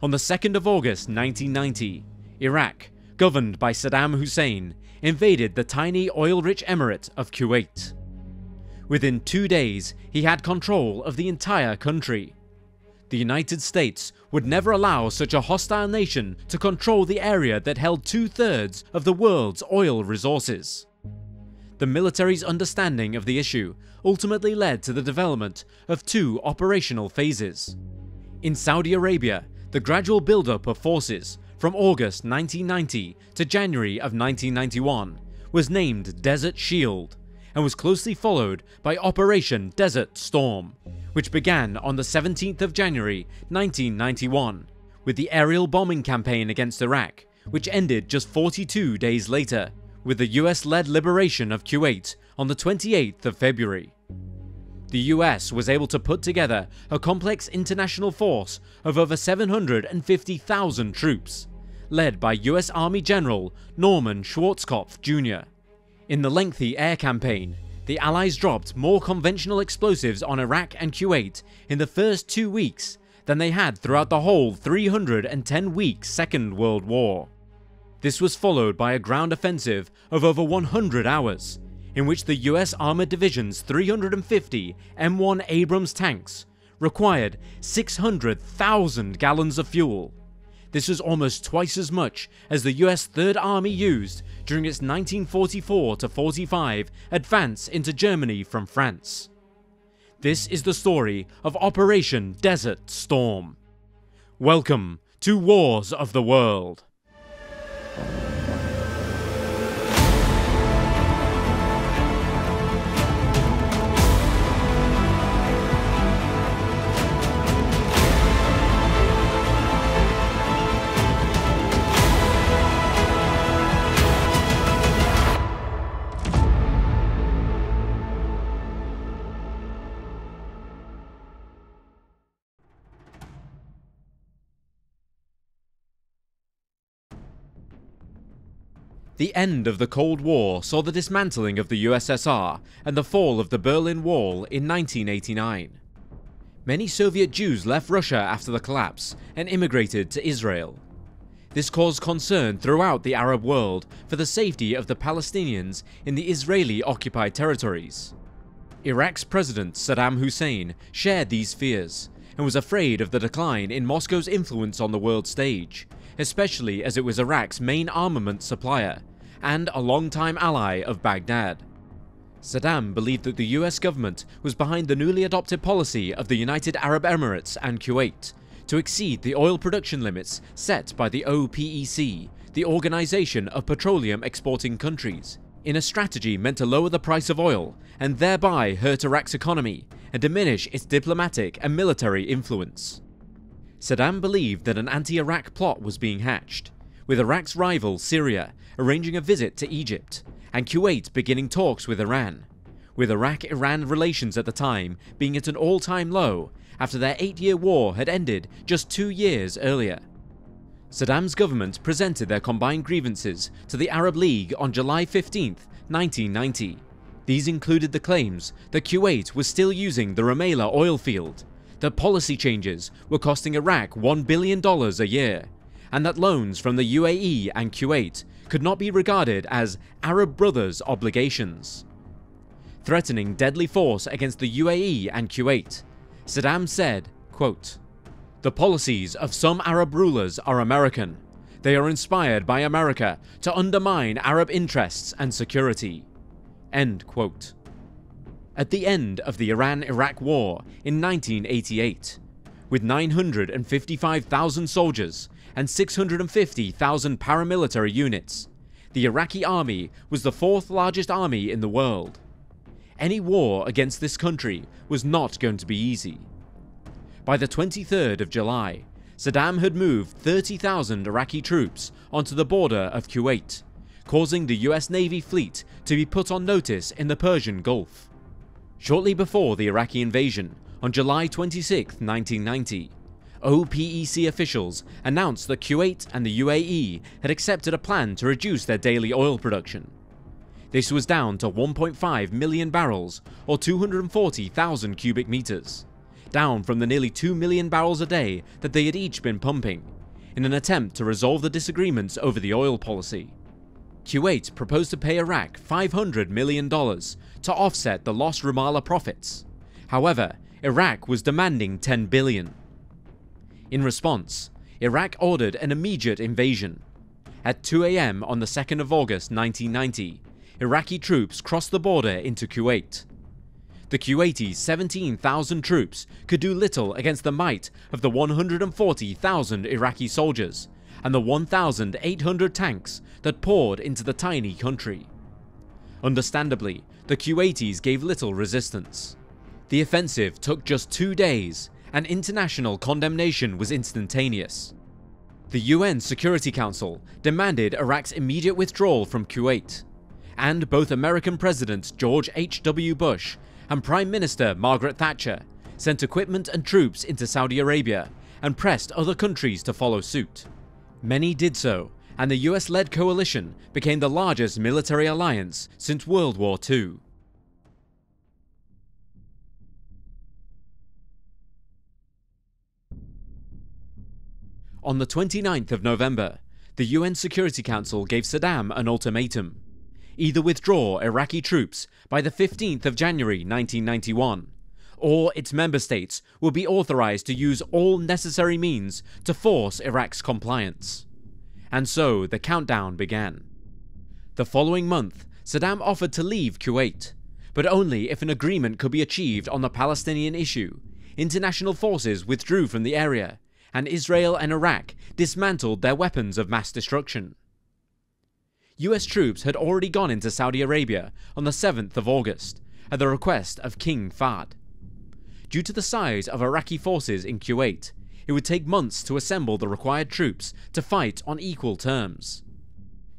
On the 2nd of August 1990, Iraq, governed by Saddam Hussein, invaded the tiny oil-rich emirate of Kuwait. Within 2 days, he had control of the entire country. The United States would never allow such a hostile nation to control the area that held 2/3 of the world's oil resources. The military's understanding of the issue ultimately led to the development of 2 operational phases. In Saudi Arabia, the gradual build-up of forces from August 1990 to January of 1991 was named Desert Shield and was closely followed by Operation Desert Storm, which began on the 17th of January 1991 with the aerial bombing campaign against Iraq, which ended just 42 days later with the US-led liberation of Kuwait on the 28th of February. The US was able to put together a complex international force of over 750,000 troops, led by US Army General Norman Schwarzkopf Jr. In the lengthy air campaign, the Allies dropped more conventional explosives on Iraq and Kuwait in the first 2 weeks than they had throughout the whole 310-week Second World War. This was followed by a ground offensive of over 100 hours, in which the US Armored Division's 350 M1 Abrams tanks required 600,000 gallons of fuel. This was almost twice as much as the US Third Army used during its 1944-45 advance into Germany from France. This is the story of Operation Desert Storm. Welcome to Wars of the World. The end of the Cold War saw the dismantling of the USSR and the fall of the Berlin Wall in 1989. Many Soviet Jews left Russia after the collapse and immigrated to Israel. This caused concern throughout the Arab world for the safety of the Palestinians in the Israeli-occupied territories. Iraq's President Saddam Hussein shared these fears and was afraid of the decline in Moscow's influence on the world stage, especially as it was Iraq's main armament supplier and a longtime ally of Baghdad. Saddam believed that the US government was behind the newly adopted policy of the United Arab Emirates and Kuwait to exceed the oil production limits set by the OPEC, the Organization of Petroleum Exporting Countries, in a strategy meant to lower the price of oil and thereby hurt Iraq's economy and diminish its diplomatic and military influence. Saddam believed that an anti-Iraq plot was being hatched, with Iraq's rival Syria arranging a visit to Egypt, and Kuwait beginning talks with Iran, with Iraq-Iran relations at the time being at an all-time low after their 8-year war had ended just 2 years earlier. Saddam's government presented their combined grievances to the Arab League on July 15, 1990. These included the claims that Kuwait was still using the Rumaila oil field, that policy changes were costing Iraq $1 billion a year, and that loans from the UAE and Kuwait could not be regarded as Arab brothers' obligations. Threatening deadly force against the UAE and Kuwait, Saddam said, quote, "The policies of some Arab rulers are American. They are inspired by America to undermine Arab interests and security." End quote. At the end of the Iran-Iraq War in 1988, with 955,000 soldiers and 650,000 paramilitary units, the Iraqi army was the 4th largest army in the world. Any war against this country was not going to be easy. By the 23rd of July, Saddam had moved 30,000 Iraqi troops onto the border of Kuwait, causing the US Navy fleet to be put on notice in the Persian Gulf. Shortly before the Iraqi invasion, on July 26, 1990, OPEC officials announced that Kuwait and the UAE had accepted a plan to reduce their daily oil production. This was down to 1.5 million barrels or 240,000 cubic meters, down from the nearly 2 million barrels a day that they had each been pumping, in an attempt to resolve the disagreements over the oil policy. Kuwait proposed to pay Iraq $500 million to offset the lost Ramallah profits. However, Iraq was demanding $10 billion. In response, Iraq ordered an immediate invasion. At 2 AM on the 2nd of August 1990, Iraqi troops crossed the border into Kuwait. The Kuwaiti 17,000 troops could do little against the might of the 140,000 Iraqi soldiers and the 1,800 tanks that poured into the tiny country. Understandably, the Kuwaitis gave little resistance. The offensive took just 2 days, and international condemnation was instantaneous. The UN Security Council demanded Iraq's immediate withdrawal from Kuwait, and both American President George H.W. Bush and Prime Minister Margaret Thatcher sent equipment and troops into Saudi Arabia and pressed other countries to follow suit. Many did so, and the US-led coalition became the largest military alliance since World War II. On the 29th of November, the UN Security Council gave Saddam an ultimatum: either withdraw Iraqi troops by the 15th of January 1991, or its member states will be authorized to use all necessary means to force Iraq's compliance. And so the countdown began. The following month, Saddam offered to leave Kuwait, but only if an agreement could be achieved on the Palestinian issue. International forces withdrew from the area, and Israel and Iraq dismantled their weapons of mass destruction. US troops had already gone into Saudi Arabia on the 7th of August, at the request of King Fahd. Due to the size of Iraqi forces in Kuwait, it would take months to assemble the required troops to fight on equal terms.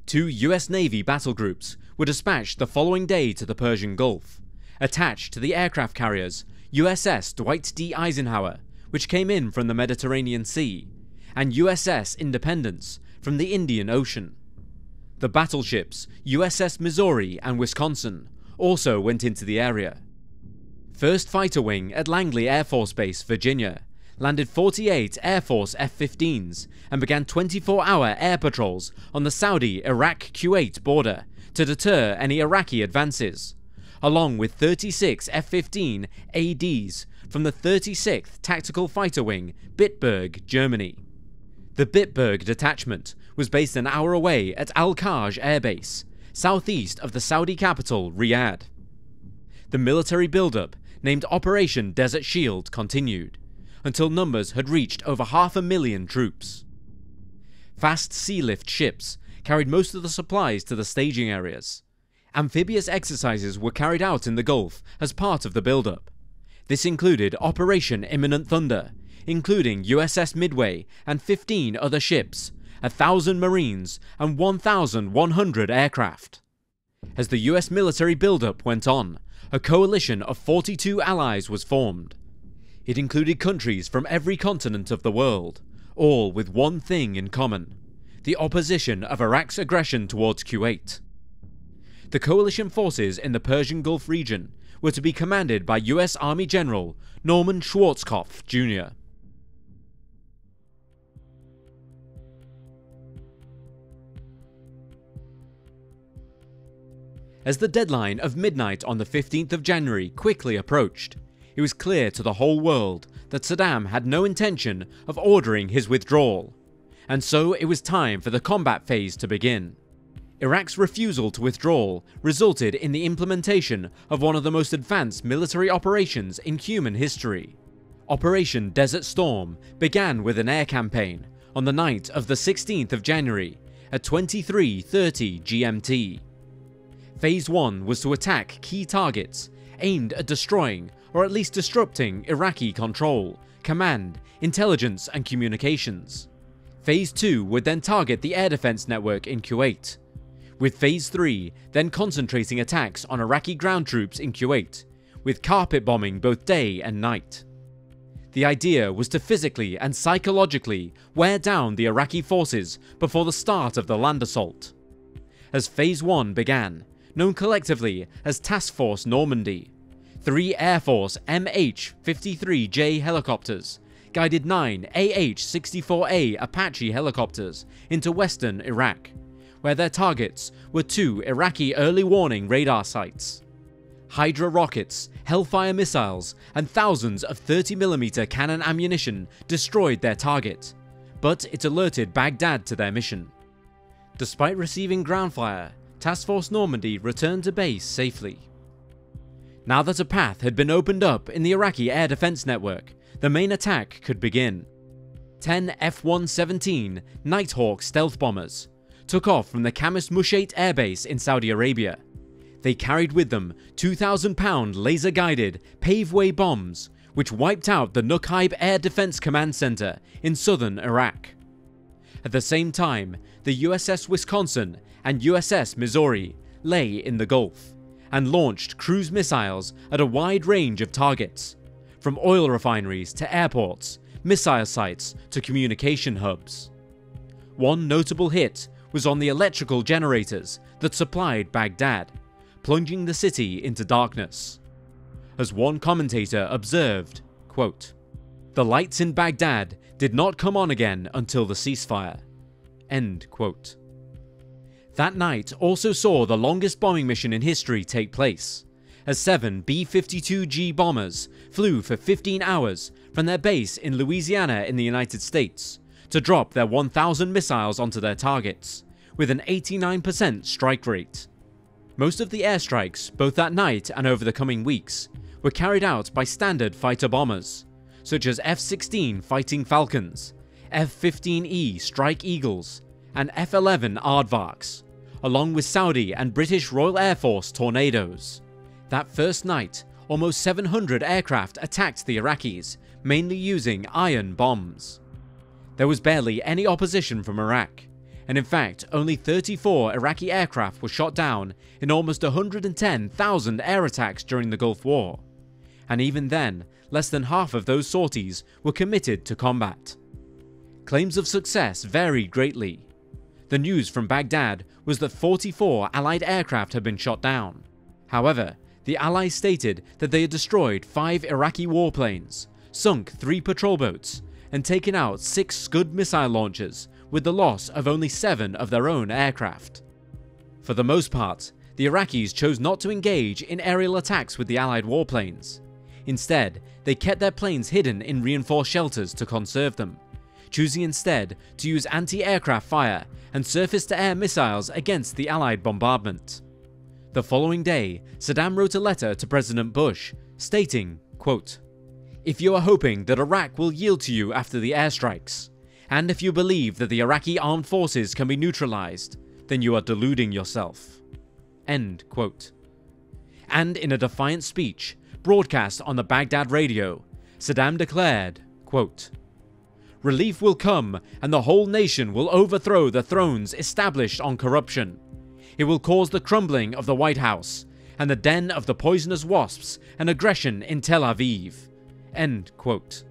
2 US Navy battle groups were dispatched the following day to the Persian Gulf, attached to the aircraft carriers USS Dwight D. Eisenhower, which came in from the Mediterranean Sea, and USS Independence from the Indian Ocean. The battleships USS Missouri and Wisconsin also went into the area. 1st Fighter Wing at Langley Air Force Base, Virginia, landed 48 Air Force F-15s and began 24-hour air patrols on the Saudi-Iraq-Kuwait border to deter any Iraqi advances, along with 36 F-15 ADs from the 36th Tactical Fighter Wing, Bitburg, Germany. The Bitburg detachment was based an hour away at Al-Kaj Air Base, southeast of the Saudi capital, Riyadh. The military buildup, named Operation Desert Shield, continued, until numbers had reached over 500,000 troops. Fast sea-lift ships carried most of the supplies to the staging areas. Amphibious exercises were carried out in the Gulf as part of the buildup. This included Operation Imminent Thunder, including USS Midway and 15 other ships, 1,000 Marines and 1,100 aircraft. As the US military buildup went on, a coalition of 42 allies was formed. It included countries from every continent of the world, all with one thing in common: the opposition of Iraq's aggression towards Kuwait. The coalition forces in the Persian Gulf region were to be commanded by US Army General Norman Schwarzkopf, Jr. As the deadline of midnight on the 15th of January quickly approached, it was clear to the whole world that Saddam had no intention of ordering his withdrawal, and so it was time for the combat phase to begin. Iraq's refusal to withdraw resulted in the implementation of one of the most advanced military operations in human history. Operation Desert Storm began with an air campaign on the night of the 16th of January at 23:30 GMT. Phase 1 was to attack key targets aimed at destroying or at least disrupting Iraqi control, command, intelligence and communications. Phase 2 would then target the air defense network in Kuwait, with Phase 3 then concentrating attacks on Iraqi ground troops in Kuwait, with carpet bombing both day and night. The idea was to physically and psychologically wear down the Iraqi forces before the start of the land assault. As Phase 1 began, known collectively as Task Force Normandy, 3 Air Force MH-53J helicopters guided 9 AH-64A Apache helicopters into western Iraq, where their targets were 2 Iraqi early warning radar sites. Hydra rockets, Hellfire missiles, and thousands of 30mm cannon ammunition destroyed their target, but it alerted Baghdad to their mission. Despite receiving ground fire, Task Force Normandy returned to base safely. Now that a path had been opened up in the Iraqi air defense network, the main attack could begin. 10 F-117 Nighthawk stealth bombers took off from the Kamis Mushat Air Base in Saudi Arabia. They carried with them 2,000-pound laser-guided pave-way bombs, which wiped out the Nuqaib Air Defense Command Center in southern Iraq. At the same time, the USS Wisconsin and USS Missouri lay in the Gulf and launched cruise missiles at a wide range of targets, from oil refineries to airports, missile sites to communication hubs. One notable hit was on the electrical generators that supplied Baghdad, plunging the city into darkness. As one commentator observed, quote, "The lights in Baghdad did not come on again until the ceasefire." End quote. That night also saw the longest bombing mission in history take place, as 7 B-52G bombers flew for 15 hours from their base in Louisiana in the United States to drop their 1,000 missiles onto their targets, with an 89% strike rate. Most of the airstrikes, both that night and over the coming weeks, were carried out by standard fighter bombers, such as F-16 Fighting Falcons, F-15E Strike Eagles, and F-11 Aardvarks, along with Saudi and British Royal Air Force Tornadoes. That first night, almost 700 aircraft attacked the Iraqis, mainly using iron bombs. There was barely any opposition from Iraq, and in fact only 34 Iraqi aircraft were shot down in almost 110,000 air attacks during the Gulf War, and even then, less than half of those sorties were committed to combat. Claims of success varied greatly. The news from Baghdad was that 44 Allied aircraft had been shot down. However, the Allies stated that they had destroyed 5 Iraqi warplanes, sunk 3 patrol boats, and taken out 6 Scud missile launchers, with the loss of only 7 of their own aircraft. For the most part, the Iraqis chose not to engage in aerial attacks with the Allied warplanes. Instead, they kept their planes hidden in reinforced shelters to conserve them, choosing instead to use anti-aircraft fire and surface-to-air missiles against the Allied bombardment. The following day, Saddam wrote a letter to President Bush, stating, quote, "If you are hoping that Iraq will yield to you after the airstrikes, and if you believe that the Iraqi armed forces can be neutralized, then you are deluding yourself." End quote. And in a defiant speech, broadcast on the Baghdad radio, Saddam declared, quote, "Relief will come and the whole nation will overthrow the thrones established on corruption. It will cause the crumbling of the White House and the den of the poisonous wasps and aggression in Tel Aviv." End quote.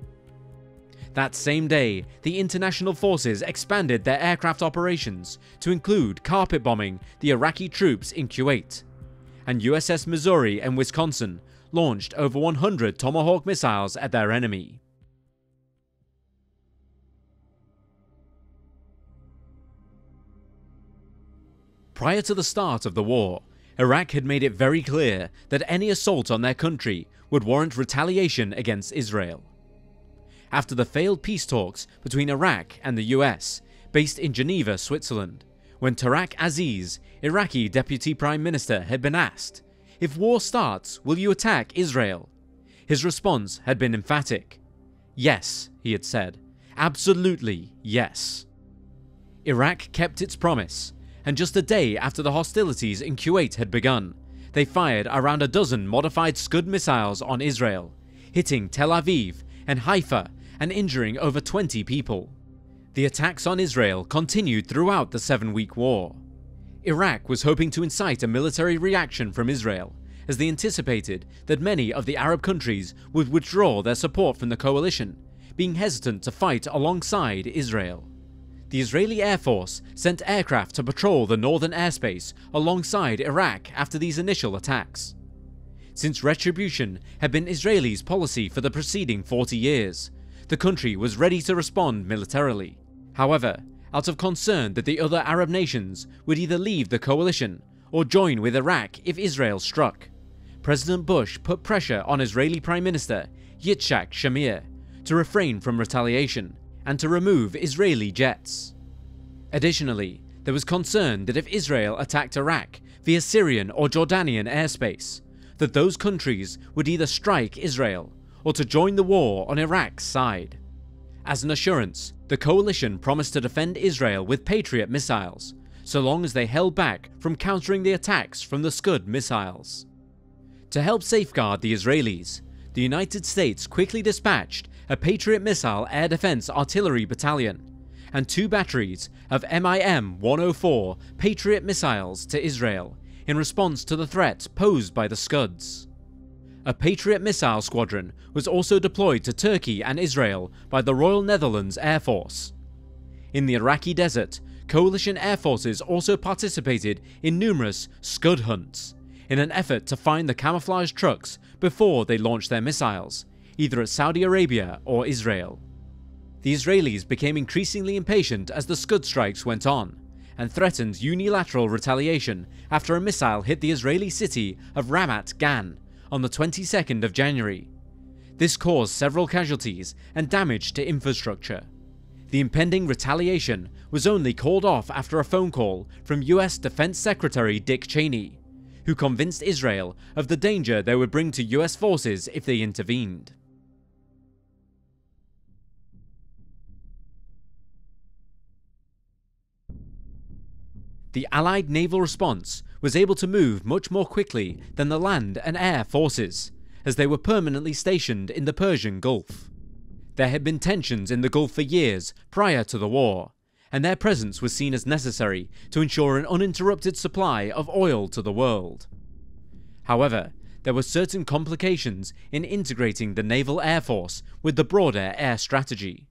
That same day, the international forces expanded their aircraft operations to include carpet bombing the Iraqi troops in Kuwait, and USS Missouri and Wisconsin launched over 100 Tomahawk missiles at their enemy. Prior to the start of the war, Iraq had made it very clear that any assault on their country would warrant retaliation against Israel. After the failed peace talks between Iraq and the US, based in Geneva, Switzerland, when Tarek Aziz, Iraqi Deputy Prime Minister, had been asked, "If war starts, will you attack Israel?" His response had been emphatic. "Yes," he had said, "absolutely yes." Iraq kept its promise, and just a day after the hostilities in Kuwait had begun, they fired around a dozen modified Scud missiles on Israel, hitting Tel Aviv and Haifa and injuring over 20 people. The attacks on Israel continued throughout the 7-week war. Iraq was hoping to incite a military reaction from Israel, as they anticipated that many of the Arab countries would withdraw their support from the coalition, being hesitant to fight alongside Israel. The Israeli Air Force sent aircraft to patrol the northern airspace alongside Iraq after these initial attacks. Since retribution had been Israel's policy for the preceding 40 years, the country was ready to respond militarily. However, out of concern that the other Arab nations would either leave the coalition or join with Iraq if Israel struck, President Bush put pressure on Israeli Prime Minister Yitzhak Shamir to refrain from retaliation and to remove Israeli jets. Additionally, there was concern that if Israel attacked Iraq via Syrian or Jordanian airspace, that those countries would either strike Israel or to join the war on Iraq's side. As an assurance, the coalition promised to defend Israel with Patriot missiles, so long as they held back from countering the attacks from the Scud missiles. To help safeguard the Israelis, the United States quickly dispatched a Patriot missile air defense artillery battalion and 2 batteries of MIM-104 Patriot missiles to Israel in response to the threat posed by the Scuds. A Patriot missile squadron was also deployed to Turkey and Israel by the Royal Netherlands Air Force. In the Iraqi desert, coalition air forces also participated in numerous Scud hunts in an effort to find the camouflaged trucks before they launched their missiles, either at Saudi Arabia or Israel. The Israelis became increasingly impatient as the Scud strikes went on, and threatened unilateral retaliation after a missile hit the Israeli city of Ramat Gan on the 22nd of January. This caused several casualties and damage to infrastructure. The impending retaliation was only called off after a phone call from US Defense Secretary Dick Cheney, who convinced Israel of the danger they would bring to US forces if they intervened. The Allied naval response was able to move much more quickly than the land and air forces, as they were permanently stationed in the Persian Gulf. There had been tensions in the Gulf for years prior to the war, and their presence was seen as necessary to ensure an uninterrupted supply of oil to the world. However, there were certain complications in integrating the naval air force with the broader air strategy.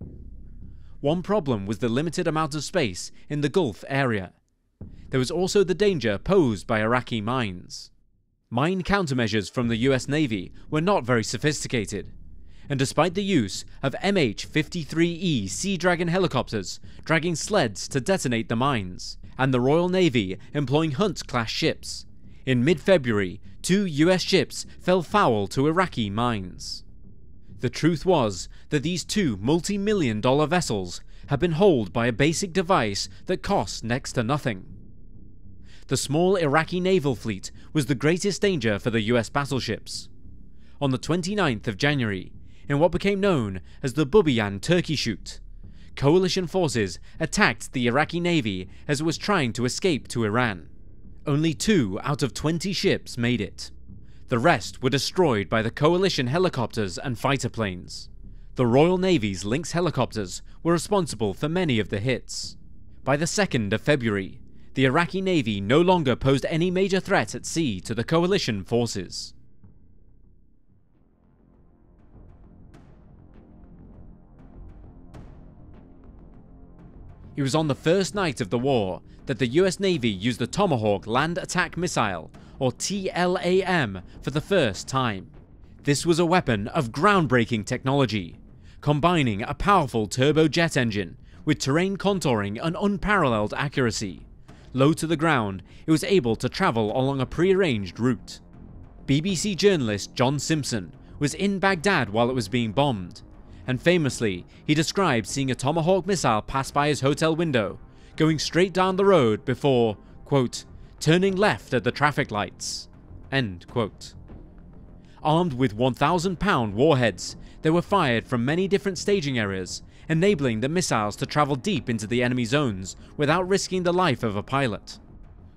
One problem was the limited amount of space in the Gulf area. There was also the danger posed by Iraqi mines. Mine countermeasures from the US Navy were not very sophisticated, and despite the use of MH-53E Sea Dragon helicopters dragging sleds to detonate the mines, and the Royal Navy employing Hunt-class ships, in mid-February 2 US ships fell foul to Iraqi mines. The truth was that these 2 multi-million-dollar vessels had been holed by a basic device that cost next to nothing. The small Iraqi naval fleet was the greatest danger for the US battleships. On the 29th of January, in what became known as the Bubiyan Turkey Shoot, coalition forces attacked the Iraqi Navy as it was trying to escape to Iran. Only 2 out of 20 ships made it. The rest were destroyed by the coalition helicopters and fighter planes. The Royal Navy's Lynx helicopters were responsible for many of the hits. By the 2nd of February, the Iraqi Navy no longer posed any major threat at sea to the coalition forces. It was on the first night of the war that the US Navy used the Tomahawk Land Attack Missile, or TLAM, for the first time. This was a weapon of groundbreaking technology, combining a powerful turbojet engine with terrain contouring and unparalleled accuracy. Low to the ground, it was able to travel along a pre-arranged route. BBC journalist John Simpson was in Baghdad while it was being bombed, and famously, he described seeing a Tomahawk missile pass by his hotel window, going straight down the road before, quote, turning left at the traffic lights, end quote. Armed with 1,000-pound warheads, they were fired from many different staging areas, enabling the missiles to travel deep into the enemy zones without risking the life of a pilot.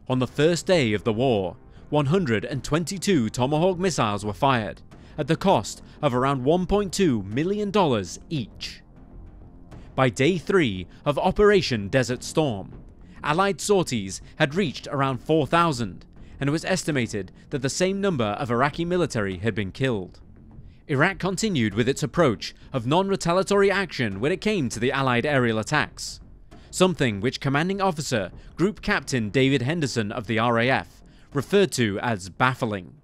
On the first day of the war, 122 Tomahawk missiles were fired, at the cost of around $1.2 million each. By day 3 of Operation Desert Storm, Allied sorties had reached around 4,000, and it was estimated that the same number of Iraqi military had been killed. Iraq continued with its approach of non-retaliatory action when it came to the Allied aerial attacks, something which Commanding Officer Group Captain David Henderson of the RAF referred to as baffling.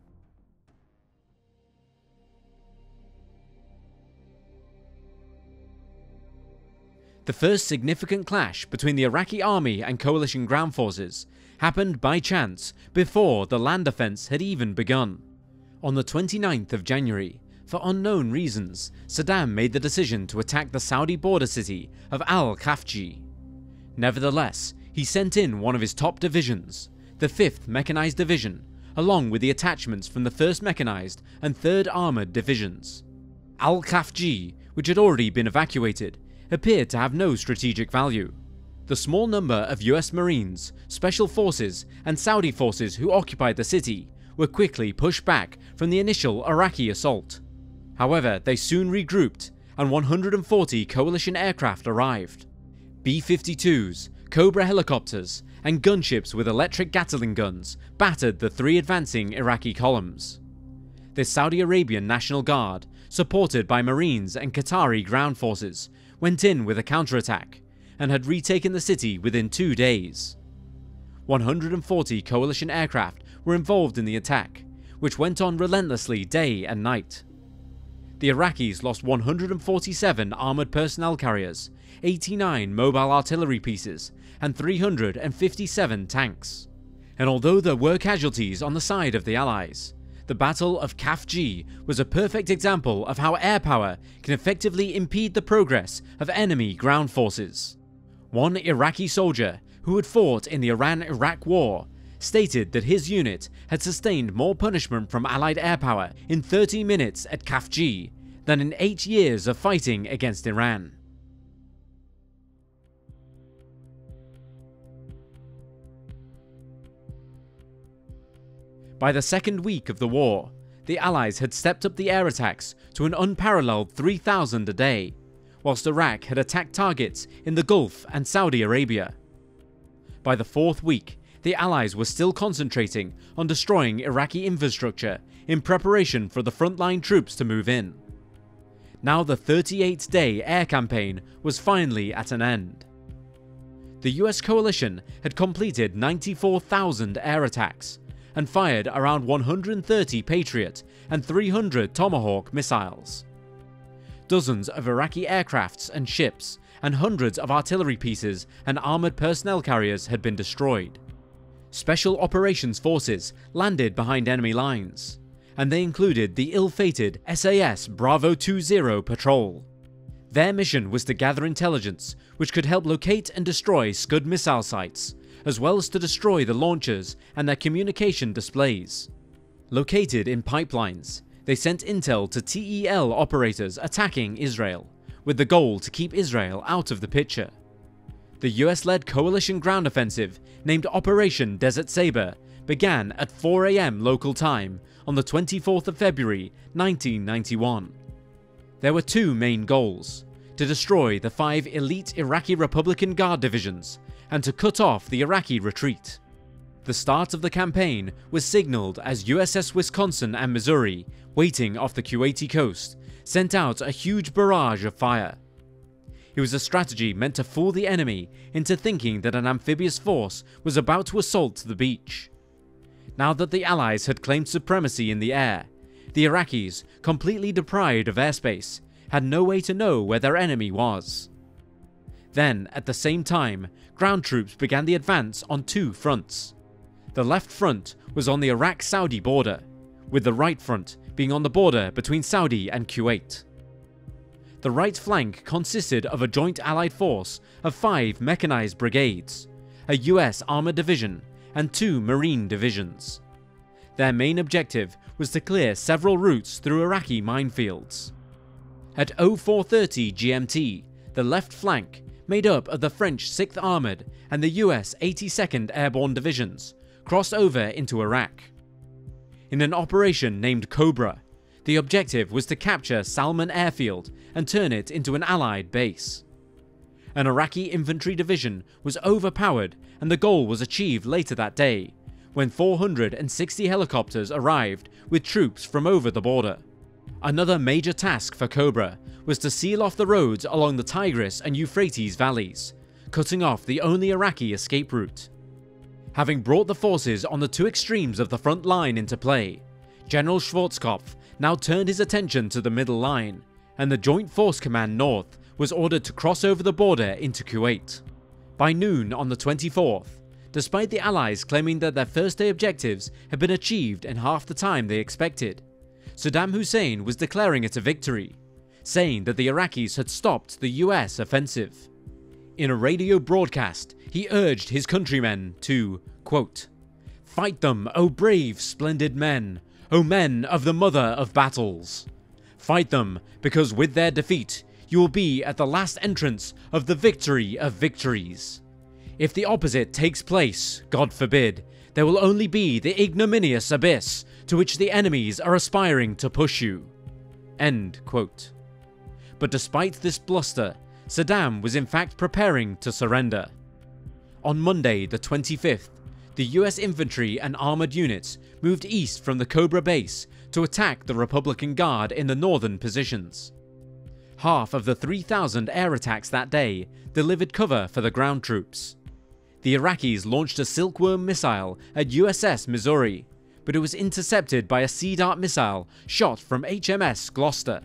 The first significant clash between the Iraqi army and coalition ground forces happened by chance before the land offense had even begun. On the 29th of January, for unknown reasons, Saddam made the decision to attack the Saudi border city of Al-Khafji. Nevertheless, he sent in one of his top divisions, the 5th Mechanized Division, along with the attachments from the 1st Mechanized and 3rd Armoured Divisions. Al-Khafji, which had already been evacuated, appeared to have no strategic value. The small number of US Marines, Special Forces and Saudi forces who occupied the city were quickly pushed back from the initial Iraqi assault. However, they soon regrouped and 140 coalition aircraft arrived. B-52s, Cobra helicopters and gunships with electric Gatling guns battered the 3 advancing Iraqi columns. The Saudi Arabian National Guard, supported by Marines and Qatari ground forces, went in with a counterattack and had retaken the city within 2 days. 140 coalition aircraft were involved in the attack, which went on relentlessly day and night. The Iraqis lost 147 armoured personnel carriers, 89 mobile artillery pieces, and 357 tanks. And although there were casualties on the side of the Allies, the Battle of Khafji was a perfect example of how air power can effectively impede the progress of enemy ground forces. One Iraqi soldier who had fought in the Iran-Iraq War stated that his unit had sustained more punishment from Allied air power in 30 minutes at Khafji than in 8 years of fighting against Iran. By the second week of the war, the Allies had stepped up the air attacks to an unparalleled 3,000 a day, whilst Iraq had attacked targets in the Gulf and Saudi Arabia. By the 4th week, the Allies were still concentrating on destroying Iraqi infrastructure in preparation for the frontline troops to move in. Now the 38-day air campaign was finally at an end. The US coalition had completed 94,000 air attacks and fired around 130 Patriot and 300 Tomahawk missiles. Dozens of Iraqi aircrafts and ships and hundreds of artillery pieces and armoured personnel carriers had been destroyed. Special Operations Forces landed behind enemy lines, and they included the ill-fated SAS Bravo 20 patrol. Their mission was to gather intelligence which could help locate and destroy Scud missile sites, as well as to destroy the launchers and their communication displays. Located in pipelines, they sent intel to TEL operators attacking Israel, with the goal to keep Israel out of the picture. The US-led coalition ground offensive, named Operation Desert Sabre, began at 4 AM local time on the 24th of February 1991. There were 2 main goals: to destroy the 5 elite Iraqi Republican Guard divisions and to cut off the Iraqi retreat. The start of the campaign was signalled as USS Wisconsin and Missouri, waiting off the Kuwaiti coast, sent out a huge barrage of fire. It was a strategy meant to fool the enemy into thinking that an amphibious force was about to assault the beach. Now that the Allies had claimed supremacy in the air, the Iraqis, completely deprived of airspace, had no way to know where their enemy was. Then, at the same time, ground troops began the advance on 2 fronts. The left front was on the Iraq-Saudi border, with the right front being on the border between Saudi and Kuwait. The right flank consisted of a joint Allied force of 5 mechanized brigades, a US armoured division, and 2 Marine divisions. Their main objective was to clear several routes through Iraqi minefields. At 0430 GMT, the left flank, made up of the French 6th Armoured and the US 82nd Airborne Divisions, crossed over into Iraq. In an operation named Cobra, the objective was to capture Salman Airfield and turn it into an Allied base. An Iraqi infantry division was overpowered, and the goal was achieved later that day, when 460 helicopters arrived with troops from over the border. Another major task for Cobra was to seal off the roads along the Tigris and Euphrates valleys, cutting off the only Iraqi escape route. Having brought the forces on the 2 extremes of the front line into play, General Schwarzkopf now turned his attention to the middle line, and the Joint Force Command North was ordered to cross over the border into Kuwait. By noon on the 24th, despite the Allies claiming that their first-day objectives had been achieved in half the time they expected, Saddam Hussein was declaring it a victory, saying that the Iraqis had stopped the US offensive. In a radio broadcast, he urged his countrymen to, quote, "Fight them, O brave, splendid men, O men of the mother of battles. Fight them, because with their defeat, you will be at the last entrance of the victory of victories. If the opposite takes place, God forbid, there will only be the ignominious abyss to which the enemies are aspiring to push you." End quote. But despite this bluster, Saddam was in fact preparing to surrender. On Monday the 25th, the US infantry and armoured units moved east from the Cobra base to attack the Republican Guard in the northern positions. Half of the 3,000 air attacks that day delivered cover for the ground troops. The Iraqis launched a Silkworm missile at USS Missouri, but it was intercepted by a Sea Dart missile shot from HMS Gloucester.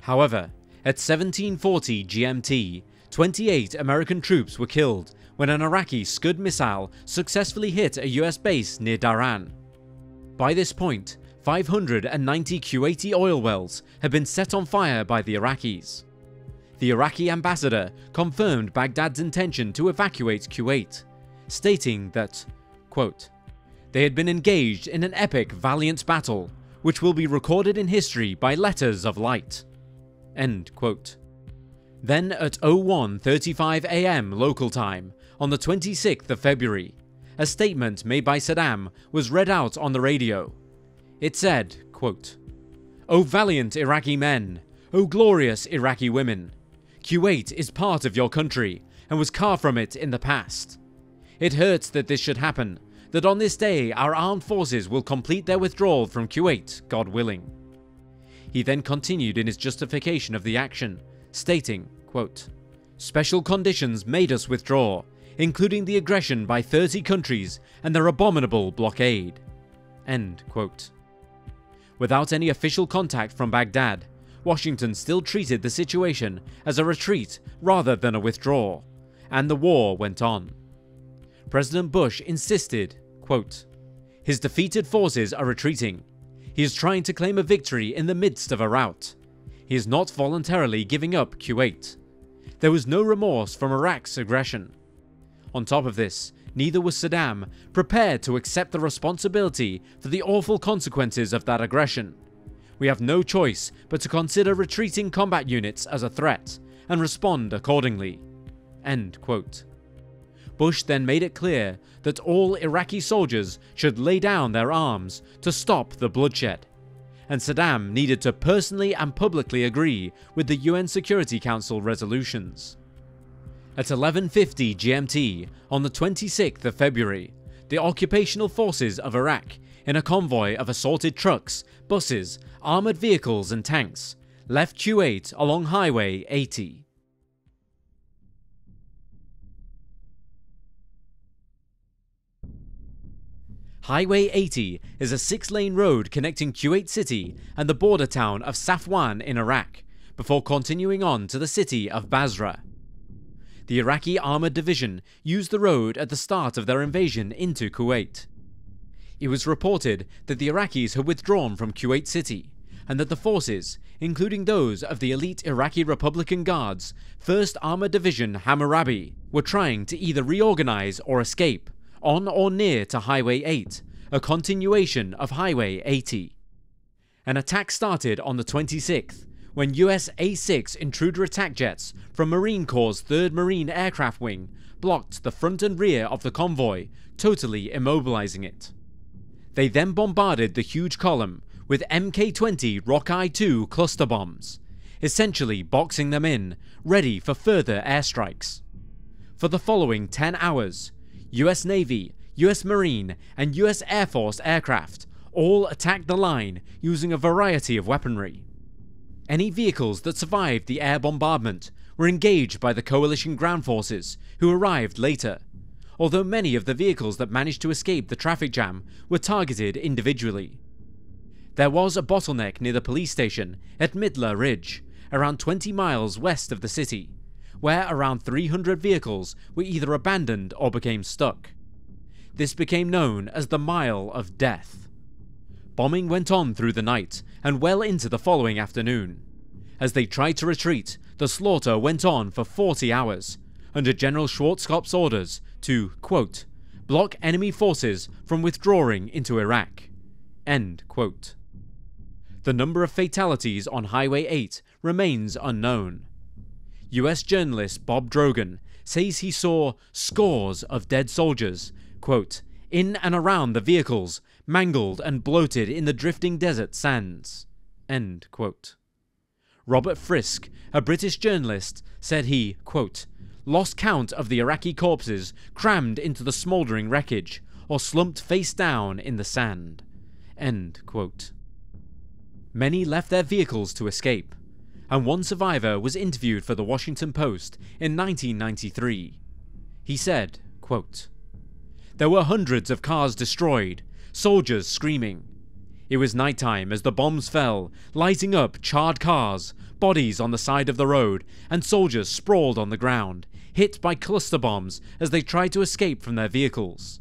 However, at 1740 GMT, 28 American troops were killed when an Iraqi Scud missile successfully hit a US base near Dhahran. By this point, 590 Kuwaiti oil wells had been set on fire by the Iraqis. The Iraqi ambassador confirmed Baghdad's intention to evacuate Kuwait, stating that, quote, "They had been engaged in an epic, valiant battle, which will be recorded in history by letters of light." End quote. Then at 01:35 AM local time, on the 26th of February, a statement made by Saddam was read out on the radio. It said, quote, "O valiant Iraqi men, O glorious Iraqi women, Kuwait is part of your country and was carved from it in the past. It hurts that this should happen, that on this day our armed forces will complete their withdrawal from Kuwait, God willing." He then continued in his justification of the action, stating, quote, "Special conditions made us withdraw, including the aggression by 30 countries and their abominable blockade." End quote. Without any official contact from Baghdad, Washington still treated the situation as a retreat rather than a withdrawal, and the war went on. President Bush insisted, quote, "His defeated forces are retreating. He is trying to claim a victory in the midst of a rout. He is not voluntarily giving up Kuwait. There was no remorse from Iraq's aggression." On top of this, neither was Saddam prepared to accept the responsibility for the awful consequences of that aggression. "We have no choice but to consider retreating combat units as a threat and respond accordingly." End quote. Bush then made it clear that all Iraqi soldiers should lay down their arms to stop the bloodshed, and Saddam needed to personally and publicly agree with the UN Security Council resolutions. At 11:50 GMT on the 26th of February, the occupational forces of Iraq, in a convoy of assorted trucks, buses, armoured vehicles and tanks, left Kuwait along Highway 80. Highway 80 is a 6-lane road connecting Kuwait City and the border town of Safwan in Iraq, before continuing on to the city of Basra. The Iraqi Armoured Division used the road at the start of their invasion into Kuwait. It was reported that the Iraqis had withdrawn from Kuwait City, and that the forces, including those of the elite Iraqi Republican Guards, 1st Armoured Division Hammurabi, were trying to either reorganize or escape, on or near to Highway 8, a continuation of Highway 80. An attack started on the 26th, when US A-6 intruder attack jets from Marine Corps' 3rd Marine Aircraft Wing blocked the front and rear of the convoy, totally immobilizing it. They then bombarded the huge column with Mk-20 Rockeye-2 cluster bombs, essentially boxing them in, ready for further airstrikes. For the following 10 hours, US Navy, US Marine, and US Air Force aircraft all attacked the line using a variety of weaponry. Any vehicles that survived the air bombardment were engaged by the coalition ground forces, who arrived later, although many of the vehicles that managed to escape the traffic jam were targeted individually. There was a bottleneck near the police station at Midler Ridge, around 20 miles west of the city, where around 300 vehicles were either abandoned or became stuck. This became known as the Mile of Death. Bombing went on through the night and well into the following afternoon. As they tried to retreat, the slaughter went on for 40 hours, under General Schwarzkopf's orders to, quote, block enemy forces from withdrawing into Iraq, end quote. The number of fatalities on Highway 8 remains unknown. US journalist Bob Drogan says he saw scores of dead soldiers, quote, in and around the vehicles, mangled and bloated in the drifting desert sands, end quote. Robert Frisk, a British journalist, said he, quote, lost count of the Iraqi corpses crammed into the smouldering wreckage or slumped face down in the sand, end quote. Many left their vehicles to escape, and one survivor was interviewed for the Washington Post in 1993. He said, quote, there were hundreds of cars destroyed, soldiers screaming. It was nighttime as the bombs fell, lighting up charred cars, bodies on the side of the road, and soldiers sprawled on the ground, hit by cluster bombs as they tried to escape from their vehicles.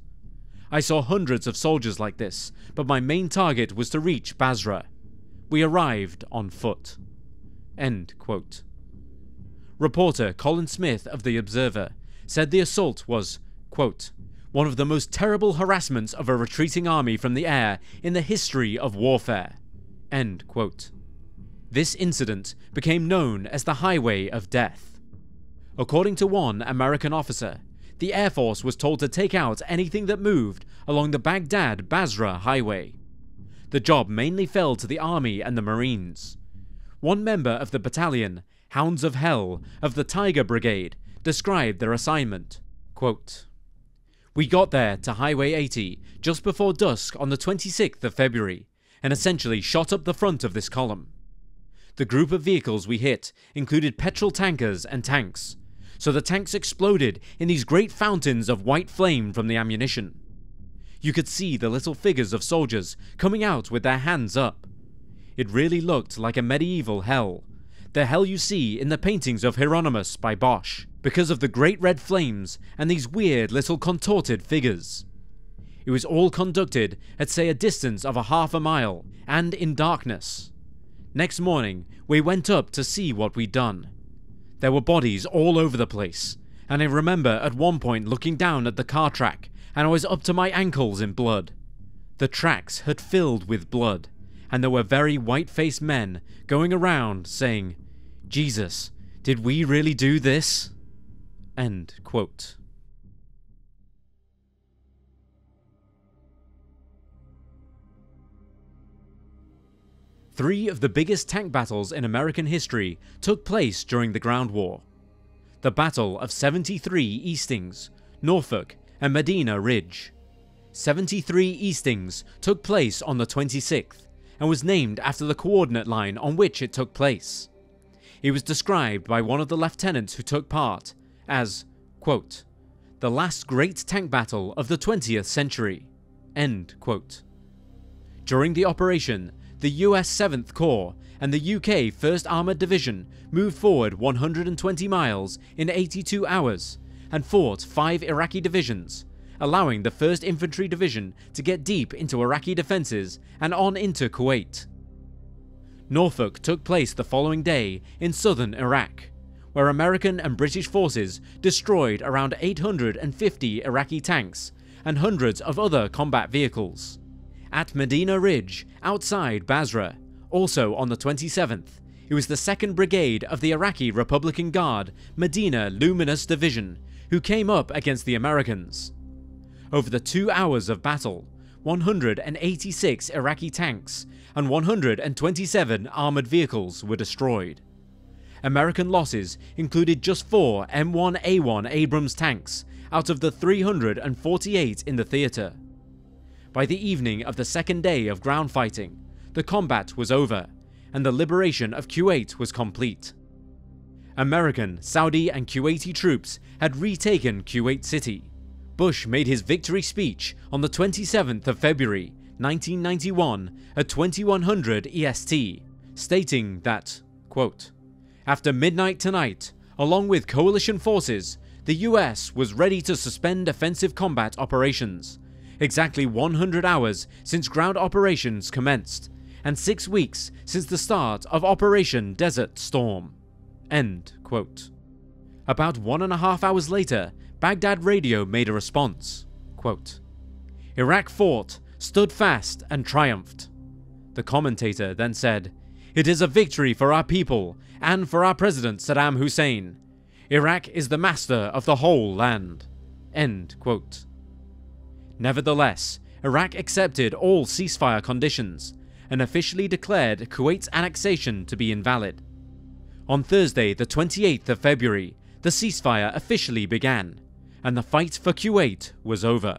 I saw hundreds of soldiers like this, but my main target was to reach Basra. We arrived on foot. End quote. Reporter Colin Smith of The Observer said the assault was, quote, one of the most terrible harassments of a retreating army from the air in the history of warfare, end quote. This incident became known as the Highway of Death. According to one American officer, the Air Force was told to take out anything that moved along the Baghdad-Basra highway. The job mainly fell to the Army and the Marines. One member of the battalion, Hounds of Hell, of the Tiger Brigade, described their assignment, quote, we got there to Highway 80 just before dusk on the 26th of February and essentially shot up the front of this column. The group of vehicles we hit included petrol tankers and tanks, so the tanks exploded in these great fountains of white flame from the ammunition. You could see the little figures of soldiers coming out with their hands up. It really looked like a medieval hell, the hell you see in the paintings of Hieronymus by Bosch, because of the great red flames and these weird little contorted figures. It was all conducted at say a distance of half a mile and in darkness. Next morning we went up to see what we'd done. There were bodies all over the place, and I remember at one point looking down at the car track and I was up to my ankles in blood. The tracks had filled with blood, and there were very white-faced men going around saying, Jesus, did we really do this? End quote. Three of the biggest tank battles in American history took place during the Ground War. The Battle of 73 Eastings, Norfolk, and Medina Ridge. 73 Eastings took place on the 26th and was named after the coordinate line on which it took place. It was described by one of the lieutenants who took part as, quote, the last great tank battle of the 20th century, end quote. During the operation, the US 7th Corps and the UK 1st Armoured Division moved forward 120 miles in 82 hours and fought 5 Iraqi divisions, allowing the 1st Infantry Division to get deep into Iraqi defences and on into Kuwait. Norfolk took place the following day in southern Iraq, where American and British forces destroyed around 850 Iraqi tanks and hundreds of other combat vehicles. At Medina Ridge, outside Basra, also on the 27th, it was the 2nd Brigade of the Iraqi Republican Guard Medina Luminous Division who came up against the Americans. Over the 2 hours of battle, 186 Iraqi tanks and 127 armoured vehicles were destroyed. American losses included just 4 M1A1 Abrams tanks out of the 348 in the theatre. By the evening of the 2nd day of ground fighting, the combat was over, and the liberation of Kuwait was complete. American, Saudi and Kuwaiti troops had retaken Kuwait City. Bush made his victory speech on the 27th of February 1991 at 2100 EST, stating that, quote, After midnight tonight, along with coalition forces, the US was ready to suspend offensive combat operations, exactly 100 hours since ground operations commenced, and 6 weeks since the start of Operation Desert Storm." End quote. About 1.5 hours later, Baghdad radio made a response. Quote, "Iraq fought, stood fast, and triumphed." The commentator then said, "It is a victory for our people and for our president Saddam Hussein. Iraq is the master of the whole land." End quote. Nevertheless, Iraq accepted all ceasefire conditions and officially declared Kuwait's annexation to be invalid. On Thursday, the 28th of February, the ceasefire officially began, and the fight for Kuwait was over.